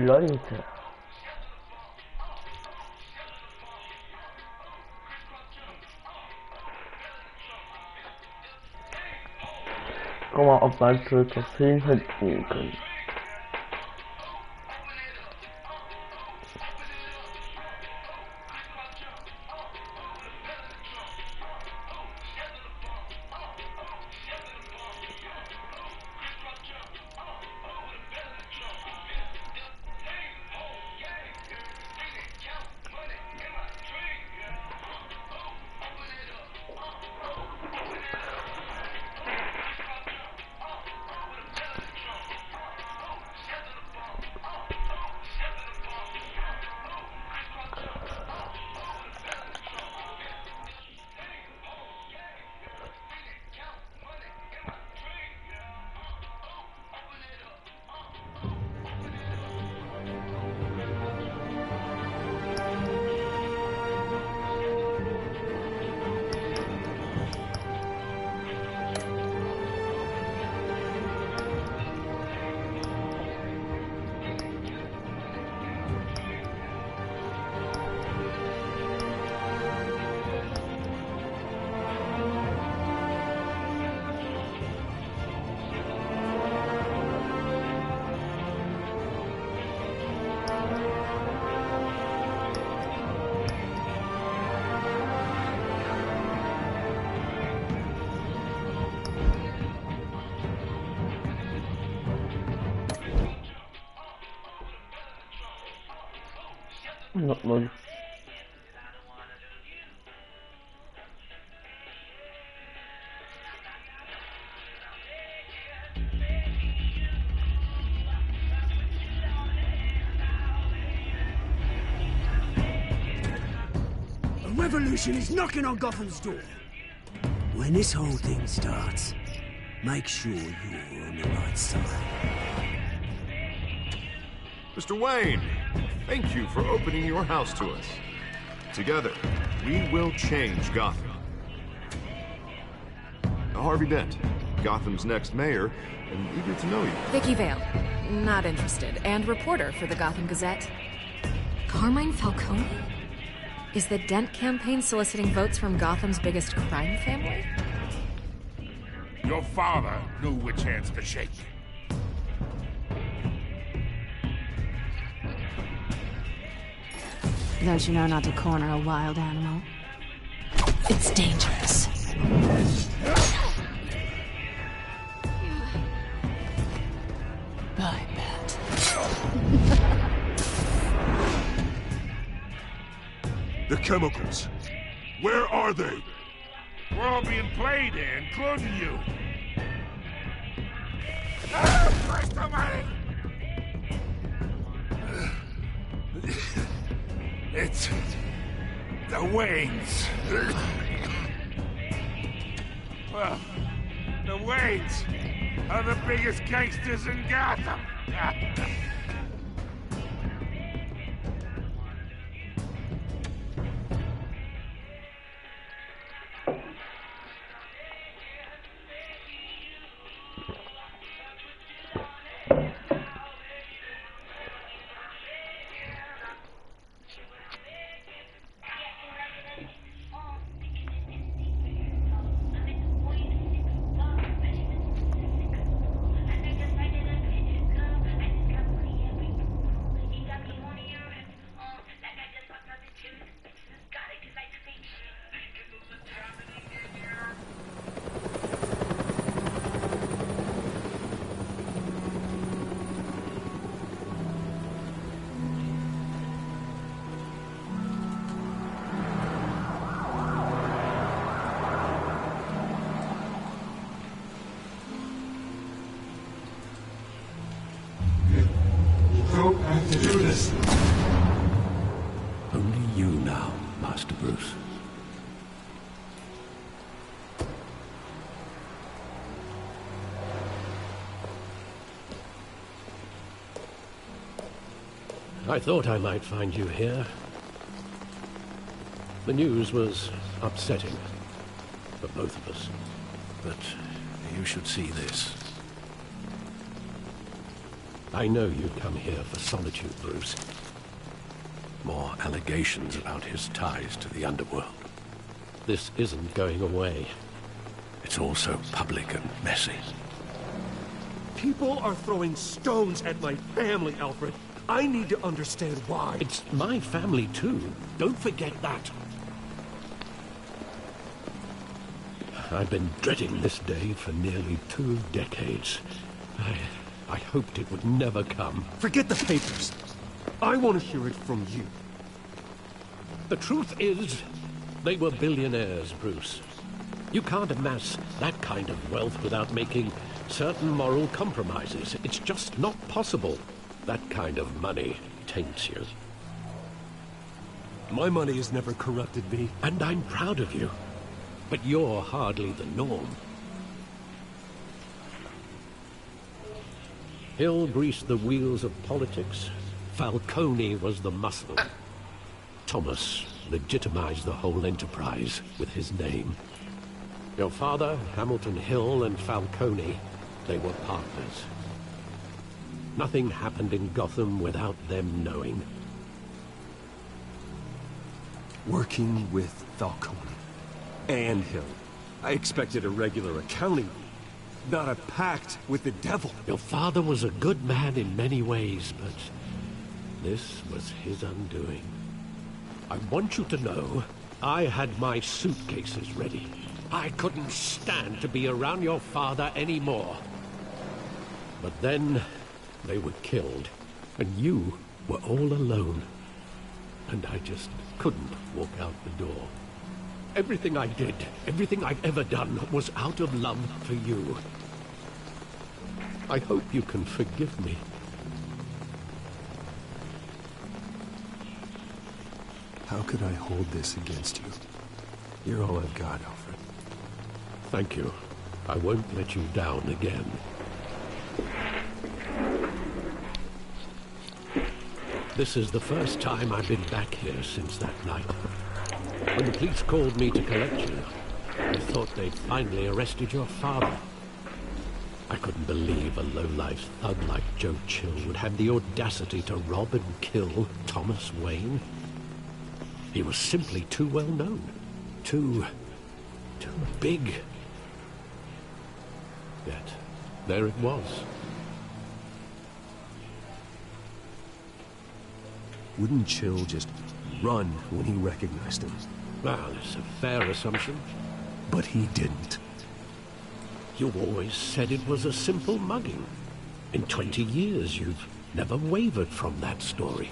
Leute. Guck mal, ob man so Trophäen hinten können. Not much. A revolution is knocking on Gotham's door. When this whole thing starts, make sure you're on the right side. Mr. Wayne, thank you for opening your house to us. Together, we will change Gotham. Harvey Dent, Gotham's next mayor, and eager to know you. Vicky Vale, not interested, and reporter for the Gotham Gazette. Carmine Falcone? Is the Dent campaign soliciting votes from Gotham's biggest crime family? Your father knew which hands to shake. Don't you know not to corner a wild animal? It's dangerous. I bet. The chemicals. Where are they? We're all being played here, including you. First of money! It's the Waynes. Well, the Waynes are the biggest gangsters in Gotham. To do this. Only you now, Master Bruce. I thought I might find you here. The news was upsetting for both of us, but you should see this. I know you come here for solitude, Bruce. More allegations about his ties to the underworld. This isn't going away. It's all so public and messy. People are throwing stones at my family, Alfred. I need to understand why. It's my family, too. Don't forget that. I've been dreading this day for nearly 2 decades. I hoped it would never come. Forget the papers. I want to hear it from you. The truth is, they were billionaires, Bruce. You can't amass that kind of wealth without making certain moral compromises. It's just not possible. That kind of money taints you. My money has never corrupted me. And I'm proud of you. But you're hardly the norm. Hill greased the wheels of politics. Falcone was the muscle. Thomas legitimized the whole enterprise with his name. Your father, Hamilton Hill, and Falcone, they were partners. Nothing happened in Gotham without them knowing. Working with Falcone and Hill. I expected a regular accounting, not a pact with the devil. Your father was a good man in many ways, but this was his undoing. I want you to know, I had my suitcases ready. I couldn't stand to be around your father anymore. But then, they were killed, and you were all alone. And I just couldn't walk out the door. Everything I did, everything I've ever done, was out of love for you. I hope you can forgive me. How could I hold this against you? You're all I've got, Alfred. Thank you. I won't let you down again. This is the first time I've been back here since that night. When the police called me to collect you, I thought they'd finally arrested your father. I couldn't believe a low-life thug like Joe Chill would have the audacity to rob and kill Thomas Wayne. He was simply too well known. Too big. Yet, there it was. Wouldn't Chill just run when he recognized him? Well, it's a fair assumption. But he didn't. You always said it was a simple mugging. In 20 years, you've never wavered from that story.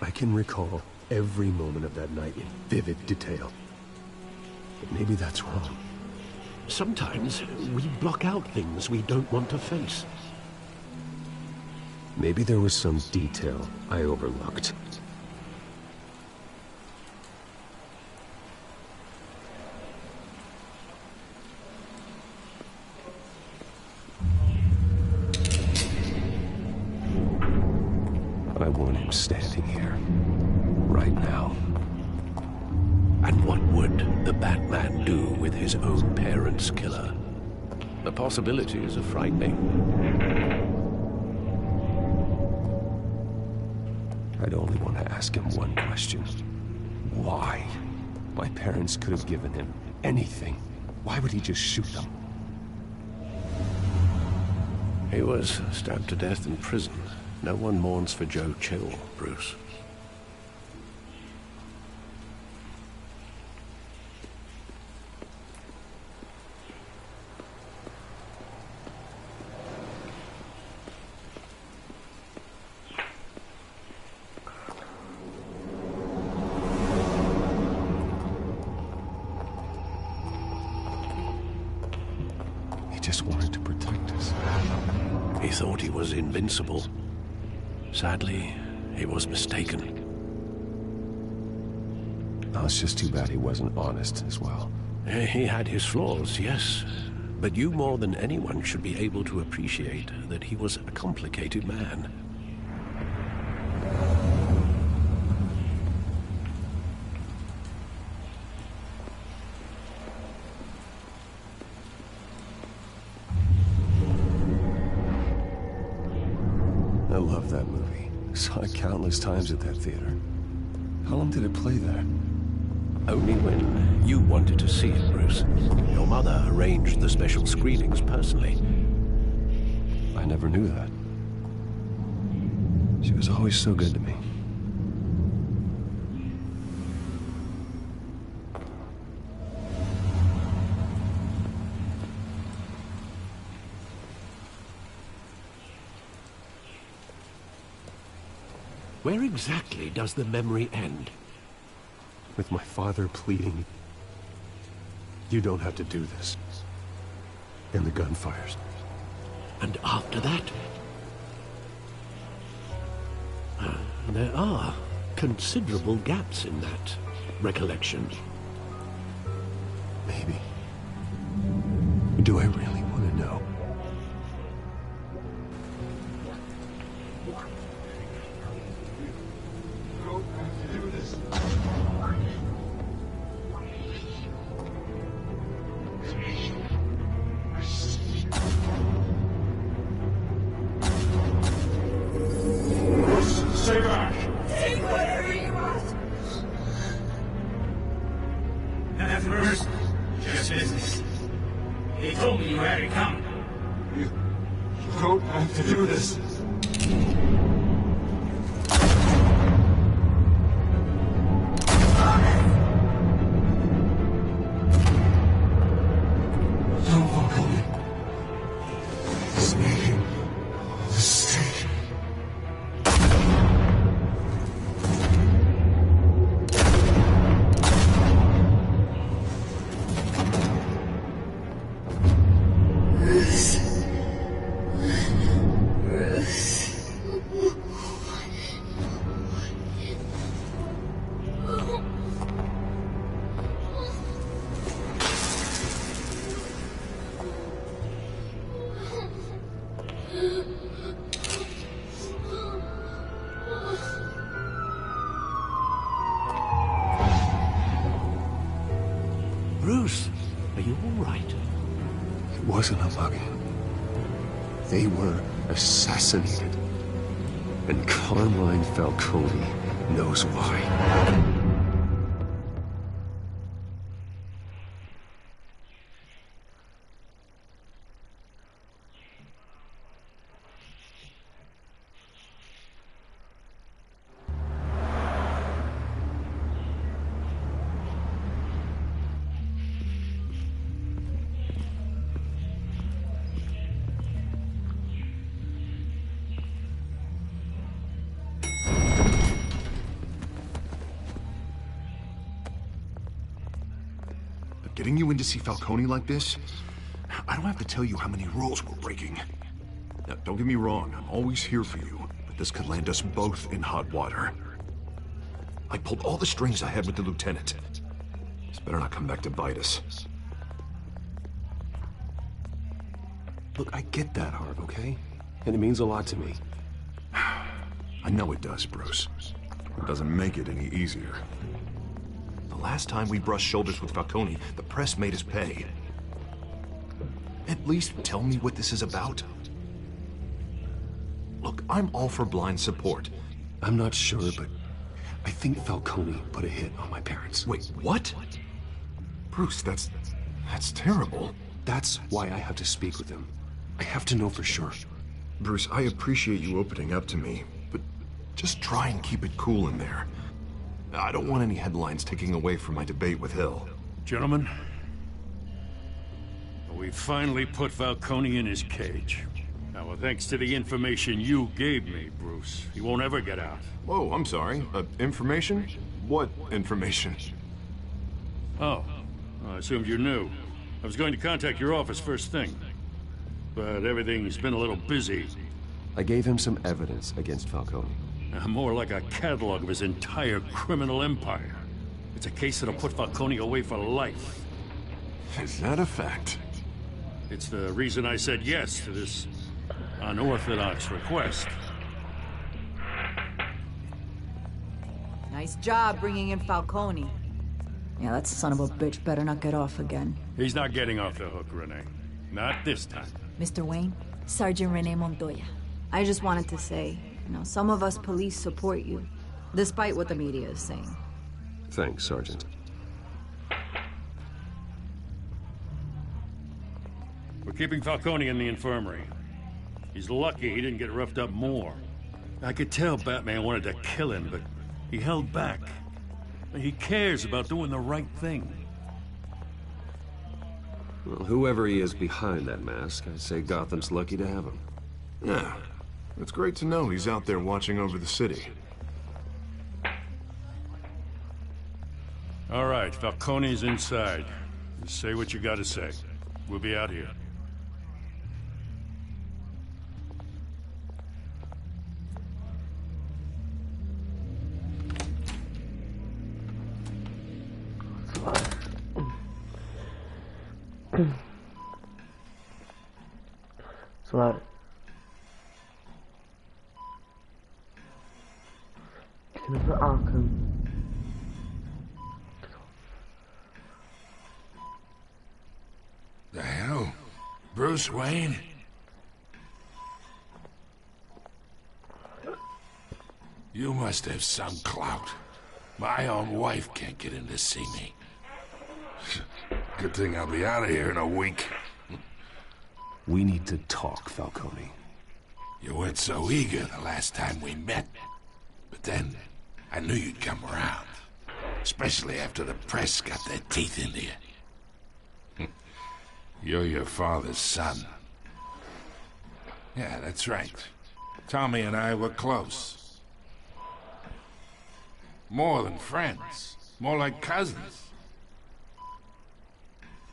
I can recall every moment of that night in vivid detail. But maybe that's wrong. Sometimes we block out things we don't want to face. Maybe there was some detail I overlooked. I want him standing here, right now. And what would the Batman do with his own parents' killer? The possibilities are frightening. I'd only want to ask him one question. Why? My parents could have given him anything. Why would he just shoot them? He was stabbed to death in prison. No one mourns for Joe Chill, Bruce. He just wanted to protect us. He thought he was invincible. Sadly, he was mistaken. Oh, it's just too bad he wasn't honest as well. He had his flaws, yes. But you more than anyone should be able to appreciate that he was a complicated man. love that movie. Saw it countless times at that theater. How long did it play there? Only when you wanted to see it, Bruce. Your mother arranged the special screenings personally. I never knew that. She was always so good to me. Where exactly does the memory end? With my father pleading, "You don't have to do this." And the gun fires. And after that? There are considerable gaps in that recollection. Maybe. Do I really want to know? Stay back! Take whatever you want. At first, just business. He told me you had it coming. You don't have to do this. Don't walk on me. He's making a mistake. Bruce, are you all right? It wasn't a bug. They were assassinated. And Carmine Falcone knows why. Getting you in to see Falcone like this? I don't have to tell you how many rules we're breaking. Now, don't get me wrong, I'm always here for you, but this could land us both in hot water. I pulled all the strings I had with the lieutenant. This better not come back to bite us. Look, I get that, Harv, okay? And it means a lot to me. I know it does, Bruce. It doesn't make it any easier. The last time we brushed shoulders with Falcone, the press made us pay. At least tell me what this is about. Look, I'm all for blind support. I'm not sure, but I think Falcone put a hit on my parents. Wait, what? Bruce, that's terrible. That's why I have to speak with him. I have to know for sure. Bruce, I appreciate you opening up to me, but just try and keep it cool in there. I don't want any headlines taking away from my debate with Hill. Gentlemen, we finally put Falcone in his cage. Now, well, thanks to the information you gave me, Bruce, he won't ever get out. Whoa, I'm sorry. Information? What information? Oh, I assumed you knew. I was going to contact your office first thing, but everything's been a little busy. I gave him some evidence against Falcone. More like a catalog of his entire criminal empire. It's a case that'll put Falcone away for life. Is that a fact? It's the reason I said yes to this unorthodox request. Nice job bringing in Falcone. Yeah, that son of a bitch better not get off again. He's not getting off the hook, Renee. Not this time. Mr. Wayne, Sergeant Renee Montoya. I just wanted to say, You know, some of us police support you, despite what the media is saying. Thanks, Sergeant. We're keeping Falcone in the infirmary. He's lucky he didn't get roughed up more. I could tell Batman wanted to kill him, but he held back. He cares about doing the right thing. Well, whoever he is behind that mask, I say Gotham's lucky to have him. Yeah, it's great to know he's out there watching over the city. All right, Falcone's inside. Just say what you gotta say. We'll be out here. Suara. Kenapa akan? The hell? Bruce Wayne? You must have some clout. My own wife can't get in to see me. Good thing I'll be out of here in a week. We need to talk, Falcone. You weren't so eager the last time we met. But then, I knew you'd come around. Especially after the press got their teeth into you. You're your father's son. Yeah, that's right. Tommy and I were close. More than friends. More like cousins.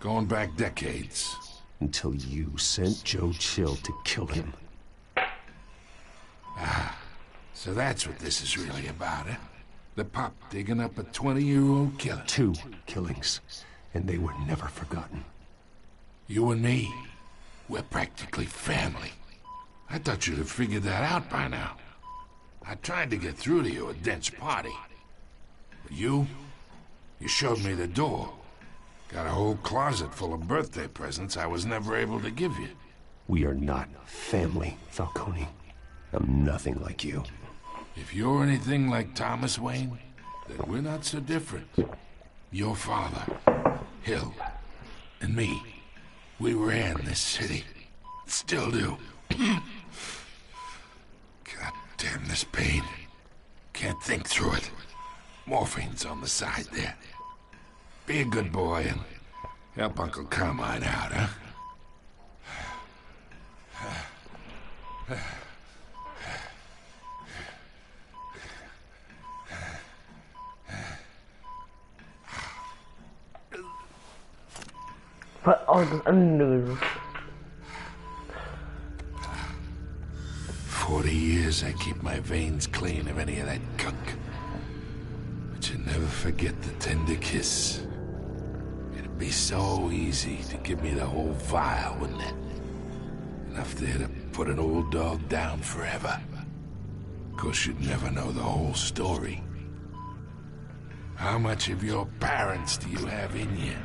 Going back decades. Until you sent Joe Chill to kill him. Ah, so that's what this is really about, eh? The pup digging up a 20-year-old killer. 2 killings, and they were never forgotten. You and me, we're practically family. I thought you'd have figured that out by now. I tried to get through to you at Dent's party. But you showed me the door. Got a whole closet full of birthday presents I was never able to give you. We are not family, Falcone. I'm nothing like you. If you're anything like Thomas Wayne, then we're not so different. Your father, Hill, and me, we ran this city. Still do. God damn this pain. Can't think through it. Morphine's on the side there. Be a good boy and help Uncle Carmine out, huh? Oh, das andere. 40 years I keep my veins clean of any of that gunk. But you never forget the tender kiss. It'd be so easy to give me the whole vial, wouldn't it? Enough there to put an old dog down forever. Of course, you'd never know the whole story. How much of your parents do you have in you?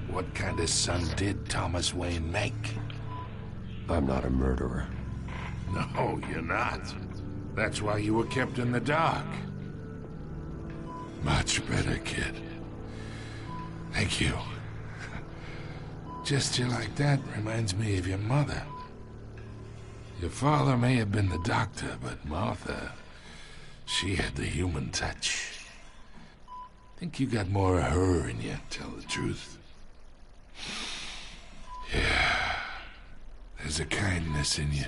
What kind of son did Thomas Wayne make? I'm not a murderer. No, you're not. That's why you were kept in the dark. Much better, kid. Thank you. Gesture like that reminds me of your mother. Your father may have been the doctor, but Martha, she had the human touch. Think you got more of her in you, tell the truth. Yeah, there's a kindness in you.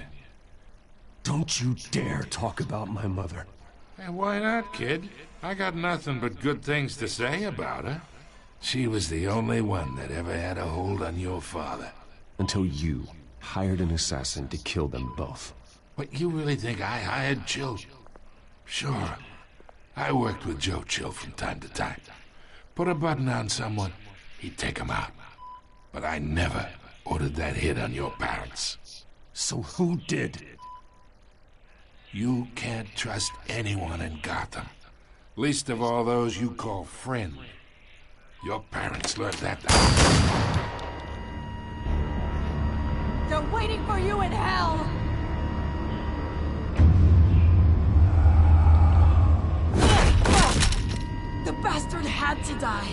Don't you dare talk about my mother. Hey, why not, kid? I got nothing but good things to say about her. She was the only one that ever had a hold on your father. Until you hired an assassin to kill them both. What, you really think I hired Chill? Sure. I worked with Joe Chill from time to time. Put a button on someone, he'd take him out. But I never ordered that hit on your parents. So who did? You can't trust anyone in Gotham. Least of all those you call friend. Your parents learned that. They're waiting for you in hell! Edward had to die.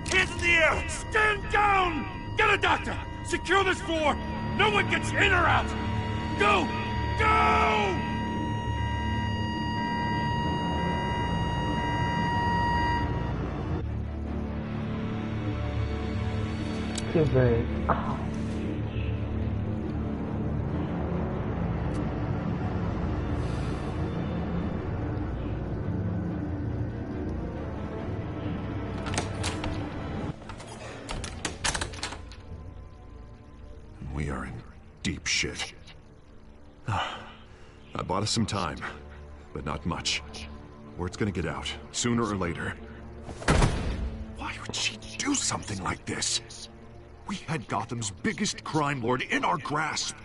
Hands in the air! Stand down! Get a doctor! Secure this floor! No one gets in or out! Go! Go! Too big. We are in deep shit. I bought us some time, but not much. Word's gonna get out, sooner or later. Why would she do something like this? We had Gotham's biggest crime lord in our grasp.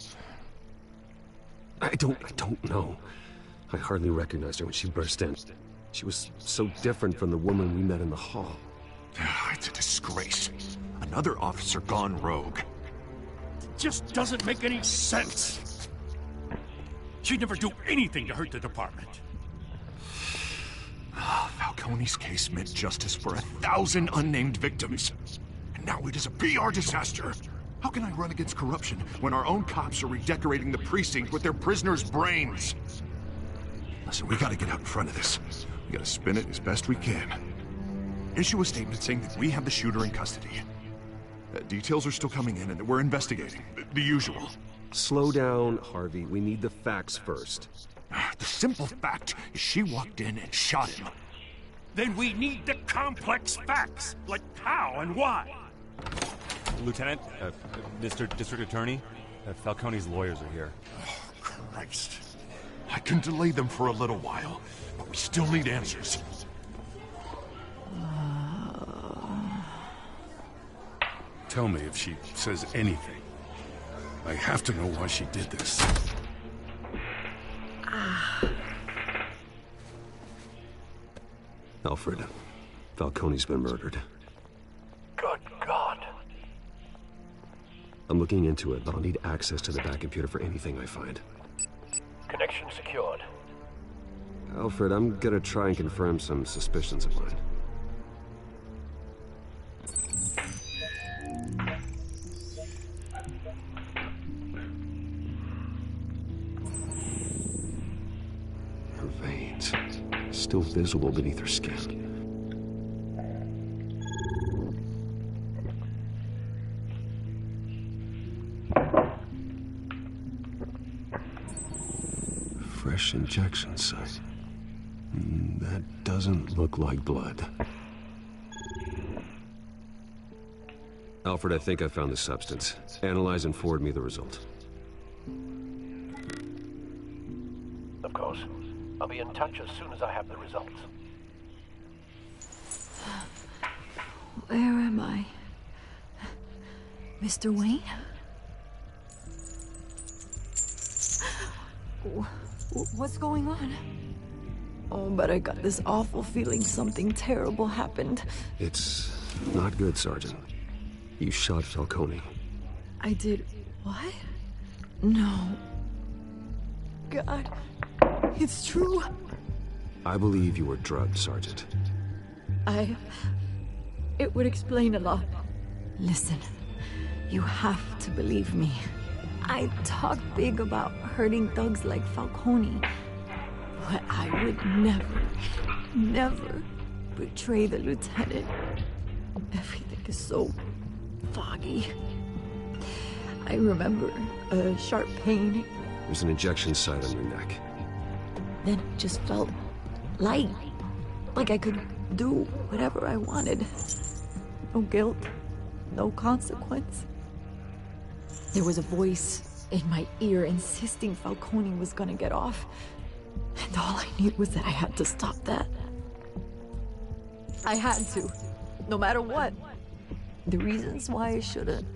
I don't know. I hardly recognized her when she burst in. She was so different from the woman we met in the hall. It's a disgrace. Another officer gone rogue. Just doesn't make any sense. She'd never do anything to hurt the department. Falcone's case meant justice for 1,000 unnamed victims. And now it is a PR disaster. How can I run against corruption when our own cops are redecorating the precinct with their prisoners' brains? Listen, we gotta get out in front of this. We gotta spin it as best we can. Issue a statement saying that we have the shooter in custody. Details are still coming in and that we're investigating. The usual. Slow down, Harvey. We need the facts first. The simple fact is she walked in and shot him. Then we need the complex facts, like how and why. Lieutenant, Mr. District Attorney, Falcone's lawyers are here. Oh, Christ. I can delay them for a little while, but we still need answers. Tell me if she says anything. I have to know why she did this. Alfred, Falcone's been murdered. Good God. I'm looking into it, but I'll need access to the back computer for anything I find. Connection secured. Alfred, I'm gonna try and confirm some suspicions of mine. Her veins, still visible beneath her skin. Fresh injection site. That doesn't look like blood. Alfred, I think I found the substance. Analyze and forward me the result. Of course. I'll be in touch as soon as I have the results. Where am I? Mr. Wayne? What's going on? Oh, but I got this awful feeling something terrible happened. It's not good, Sergeant. You shot Falcone. I did what? No. God, it's true. I believe you were drugged, Sergeant. It would explain a lot. Listen, you have to believe me. I talk big about hurting thugs like Falcone, but I would never betray the lieutenant. Everything is so foggy. I remember a sharp pain. There's an injection site on your neck. Then it just felt light, like I could do whatever I wanted. No guilt, no consequence. There was a voice in my ear insisting Falcone was gonna get off. And all I knew was that I had to stop that. I had to, no matter what. The reasons why I shouldn't,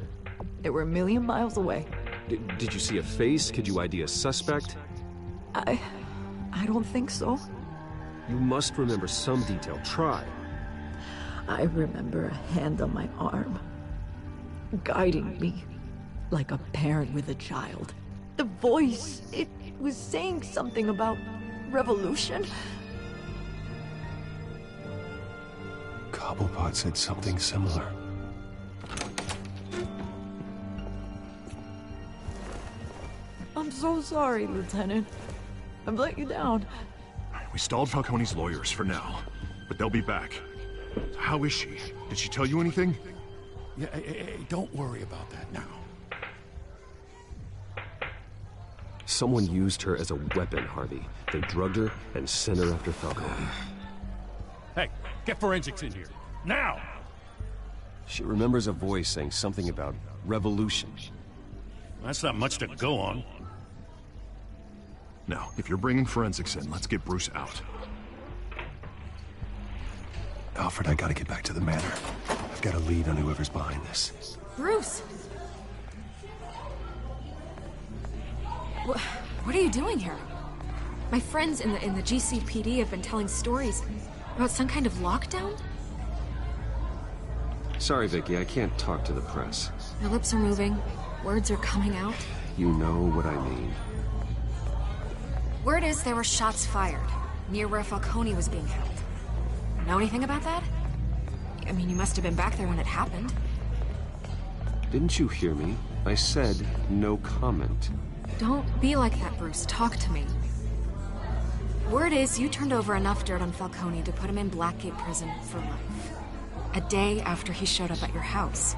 they were a million miles away. Did you see a face? Could you ID a suspect? I don't think so. You must remember some detail. Try. I remember a hand on my arm, guiding me like a parent with a child. The voice, it was saying something about revolution? Cobblepot said something similar. I'm so sorry, Lieutenant. I've let you down. We stalled Falcone's lawyers for now, but they'll be back. How is she? Did she tell you anything? Yeah, hey, don't worry about that now. Someone used her as a weapon, Harvey. They drugged her and sent her after Falcone. Hey, get forensics in here. Now! She remembers a voice saying something about revolution. That's not much to go on. Now, if you're bringing forensics in, let's get Bruce out. Alfred, I gotta get back to the manor. I've got a lead on whoever's behind this. Bruce! What are you doing here? My friends in the GCPD have been telling stories about some kind of lockdown? Sorry, Vicky, I can't talk to the press. My lips are moving. Words are coming out. You know what I mean. Word is there were shots fired near where Falcone was being held. Know anything about that? I mean, you must have been back there when it happened. Didn't you hear me? I said no comment. Don't be like that, Bruce. Talk to me. Word is you turned over enough dirt on Falcone to put him in Blackgate Prison for life. A day after he showed up at your house.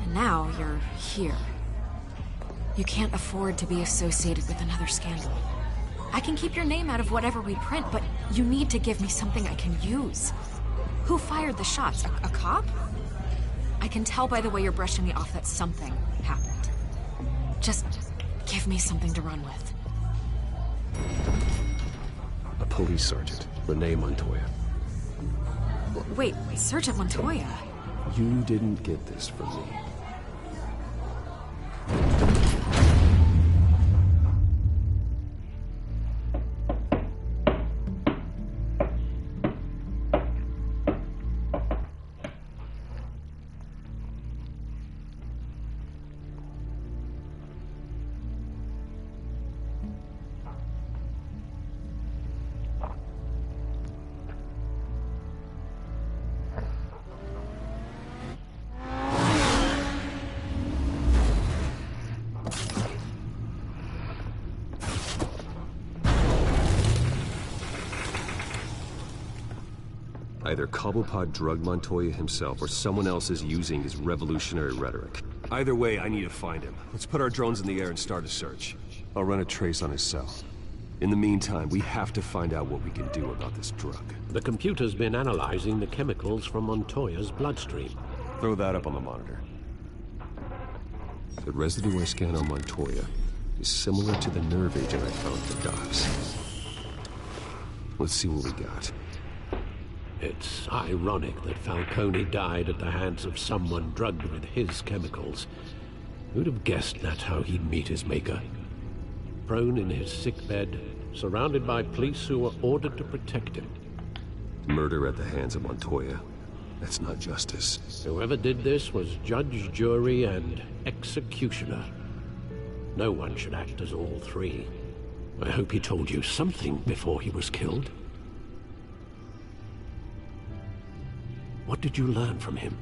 And now you're here. You can't afford to be associated with another scandal. I can keep your name out of whatever we print, but you need to give me something I can use. Who fired the shots? A cop? I can tell by the way you're brushing me off that something happened. Just give me something to run with. A police sergeant, Renee Montoya. Wait, Sergeant Montoya? You didn't get this from me. Either Cobblepot drugged Montoya himself, or someone else is using his revolutionary rhetoric. Either way, I need to find him. Let's put our drones in the air and start a search. I'll run a trace on his cell. In the meantime, we have to find out what we can do about this drug. The computer's been analyzing the chemicals from Montoya's bloodstream. Throw that up on the monitor. The residue I scanned on Montoya is similar to the nerve agent I found at the docks. Let's see what we got. It's ironic that Falcone died at the hands of someone drugged with his chemicals. Who'd have guessed that's how he'd meet his maker? Prone in his sickbed, surrounded by police who were ordered to protect him. Murder at the hands of Montoya. That's not justice. Whoever did this was judge, jury, and executioner. No one should act as all three. I hope he told you something before he was killed. What did you learn from him?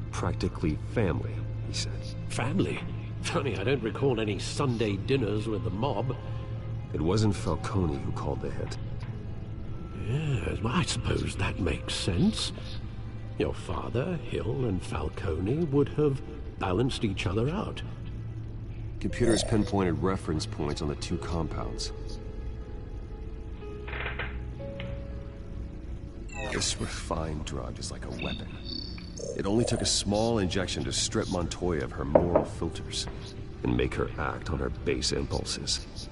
Practically family, he said. Family? Funny, I don't recall any Sunday dinners with the mob. It wasn't Falcone who called the hit. Yes, well, I suppose that makes sense. Your father, Hill, and Falcone would have balanced each other out. Computers pinpointed reference points on the two compounds. This refined drug is like a weapon. It only took a small injection to strip Montoya of her moral filters and make her act on her base impulses.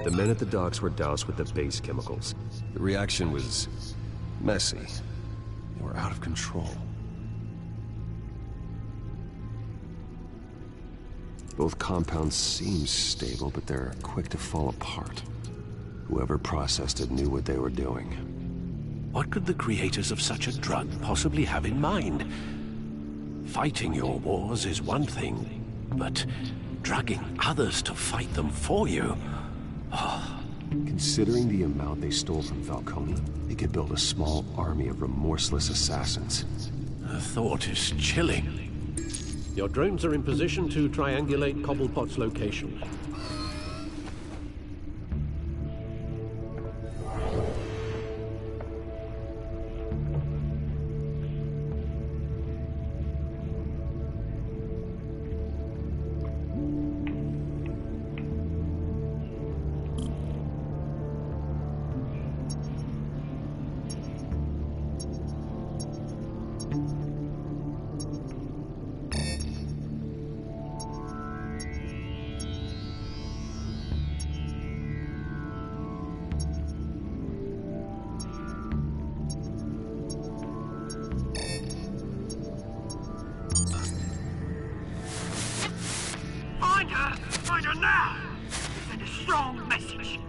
The men at the docks were doused with the base chemicals. The reaction was messy. They were out of control. Both compounds seem stable, but they're quick to fall apart. Whoever processed it knew what they were doing. What could the creators of such a drug possibly have in mind? Fighting your wars is one thing, but dragging others to fight them for you... Considering the amount they stole from Falcone, they could build a small army of remorseless assassins. The thought is chilling. Your drones are in position to triangulate Cobblepot's location. Find her now! Send a strong message.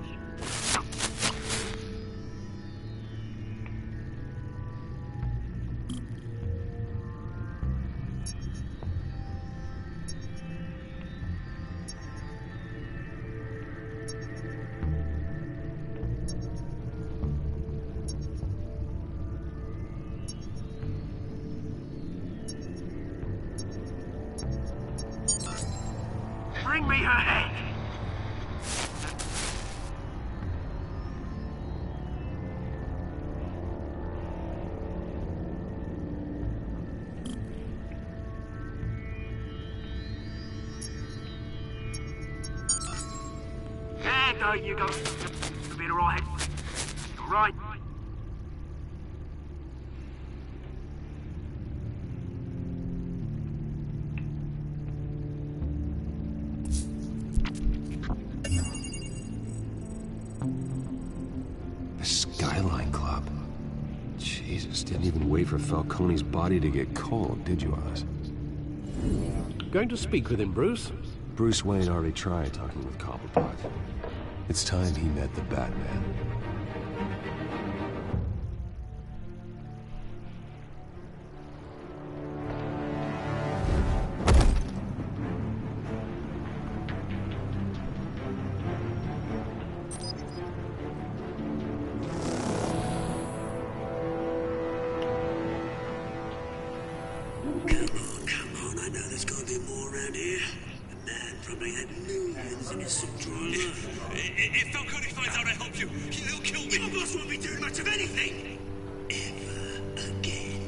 Bring me her head! There you go. You'll be alright. Alright. The Skyline Club. Jesus, didn't even wait for Falcone's body to get cold, did you, Oz? Going to speak with him, Bruce? Bruce Wayne already tried talking with Cobblepot. It's time he met the Batman. Come on, I know there's gotta be more around here. The man probably had millions in his suit drawer. If Falcone finds out I helped you, he'll kill me. Your boss won't be doing much of anything! Ever again.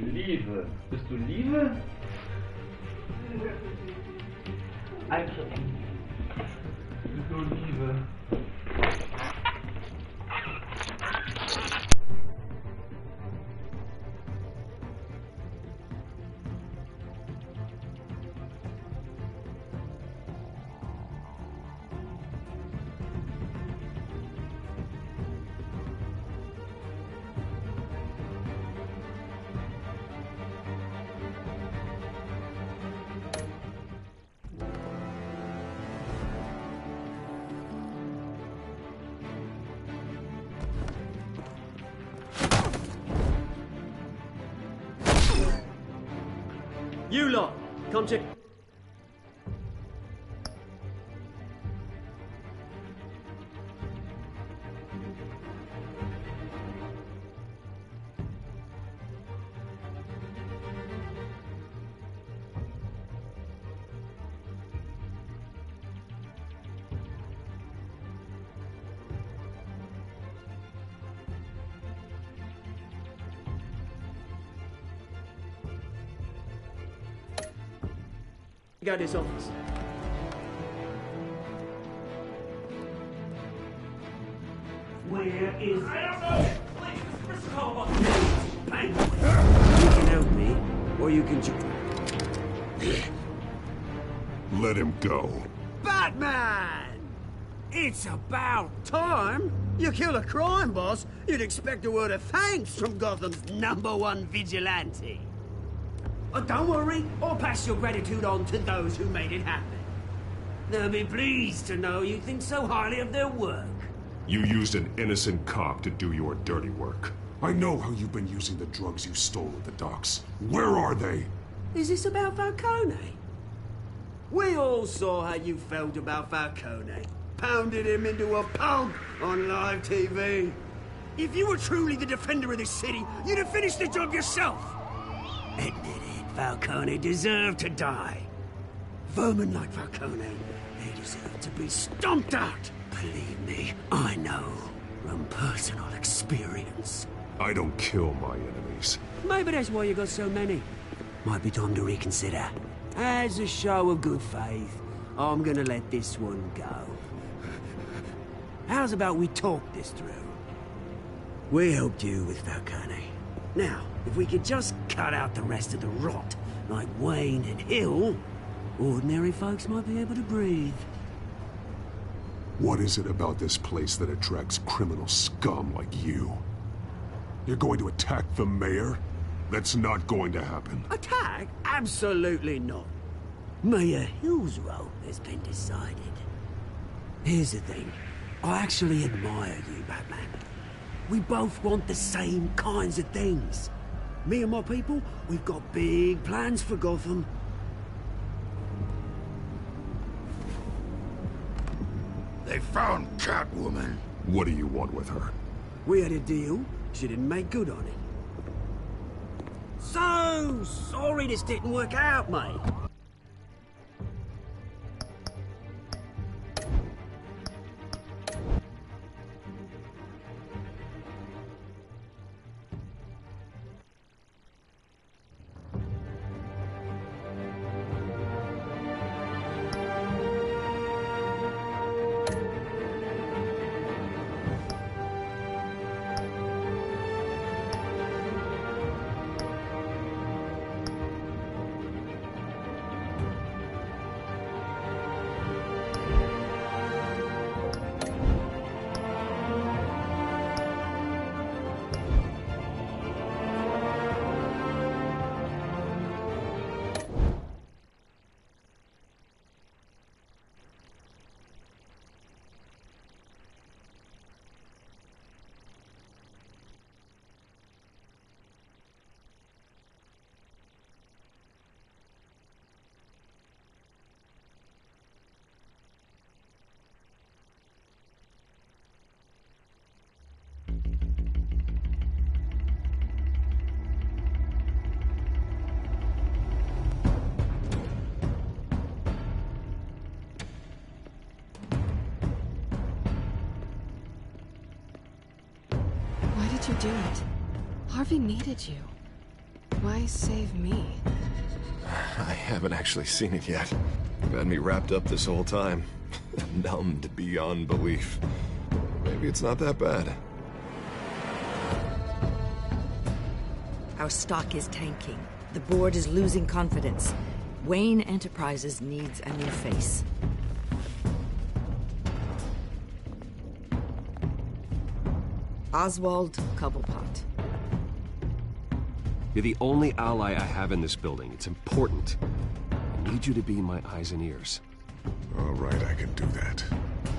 Liebe. Bist du Liebe? Alter. Bist du Liebe? You lot, come check. Go this office. Where is... I don't know! Please, Mr. Caldwell! You can help me, or you can... Let him go. Batman! It's about time! You kill a crime boss, you'd expect a word of thanks from Gotham's #1 vigilante. Oh, don't worry, I'll pass your gratitude on to those who made it happen. They'll be pleased to know you think so highly of their work. You used an innocent cop to do your dirty work. I know how you've been using the drugs you stole at the docks. Where are they? Is this about Falcone? We all saw how you felt about Falcone. Pounded him into a pulp on live TV. If you were truly the defender of this city, you'd have finished the job yourself. Admit it, Falcone deserved to die. Vermin like Falcone, they deserve to be stomped out. Believe me, I know from personal experience. I don't kill my enemies. Maybe that's why you got so many. Might be time to reconsider. As a show of good faith, I'm gonna let this one go. How's about we talk this through? We helped you with Falcone. Now, if we could just cut out the rest of the rot, like Wayne and Hill, ordinary folks might be able to breathe. What is it about this place that attracts criminal scum like you? You're going to attack the mayor? That's not going to happen. Attack? Absolutely not. Mayor Hill's role has been decided. Here's the thing. I actually admire you, Batman. We both want the same kinds of things. Me and my people, we've got big plans for Gotham. They found Catwoman. What do you want with her? We had a deal. She didn't make good on it. So sorry this didn't work out, mate. you do it? Harvey needed you. Why save me? I haven't actually seen it yet. You've had me wrapped up this whole time. Numbed beyond belief. Maybe it's not that bad. Our stock is tanking. The board is losing confidence. Wayne Enterprises needs a new face. Oswald Cobblepot. You're the only ally I have in this building. It's important. I need you to be my eyes and ears. All right, I can do that.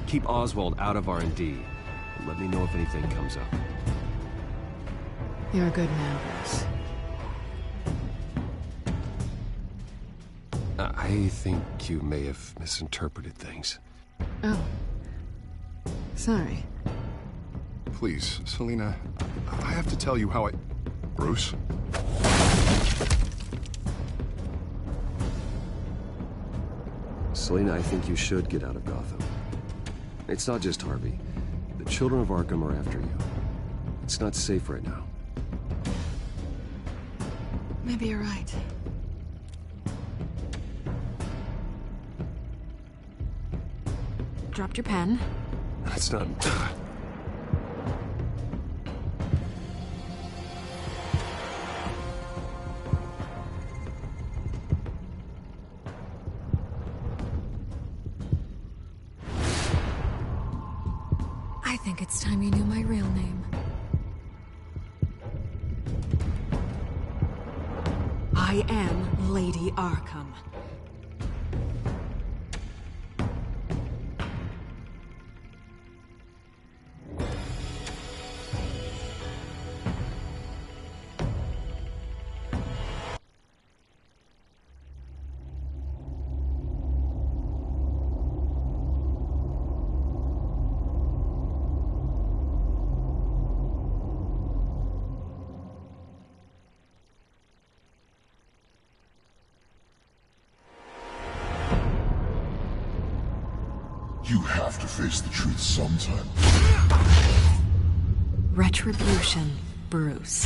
Keep Oswald out of R&D, and let me know if anything comes up. You're a good man, Bruce. I think you may have misinterpreted things. Oh. Sorry. Please, Selina, I have to tell you how I... Bruce? Selina, I think you should get out of Gotham. It's not just Harvey. The children of Arkham are after you. It's not safe right now. Maybe you're right. Dropped your pen. That's not... I think it's time you knew my real name. I am Lady Arkham. You have to face the truth sometime. Retribution, Bruce.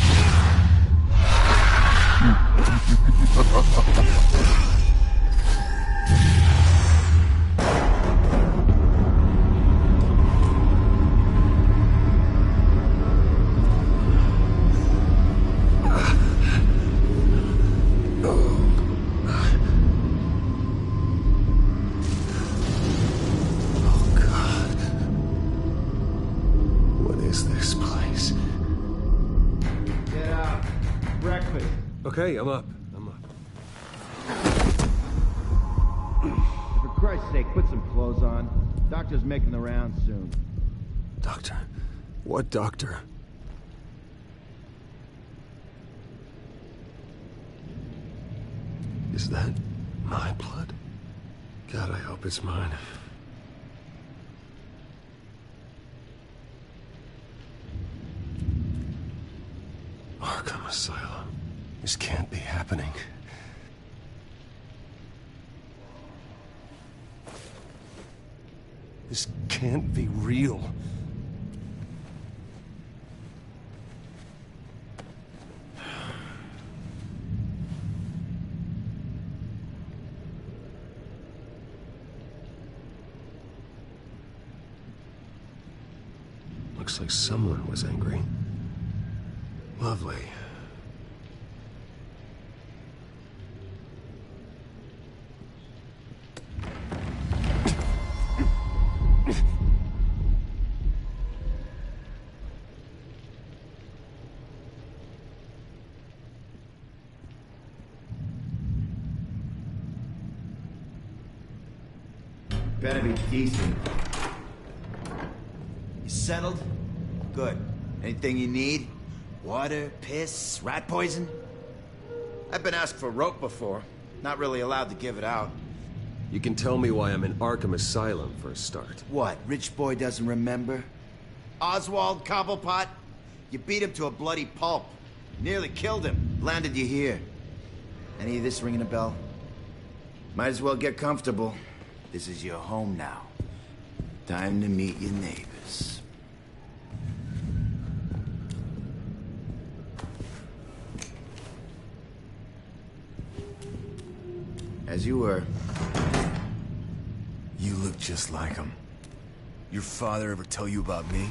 Okay, I'm up. For Christ's sake, put some clothes on. Doctor's making the rounds soon. Doctor? What doctor? Is that my blood? God, I hope it's mine. Arkham Asylum. This can't be happening. This can't be real. Looks like someone was angry. Lovely. Better be decent. You settled? Good. Anything you need? Water, piss, rat poison? I've been asked for rope before. Not really allowed to give it out. You can tell me why I'm in Arkham Asylum for a start. What, rich boy doesn't remember? Oswald Cobblepot? You beat him to a bloody pulp. Nearly killed him. Landed you here. Any of this ringing a bell? Might as well get comfortable. This is your home now. Time to meet your neighbors. As you were. You look just like him. Your father ever tell you about me?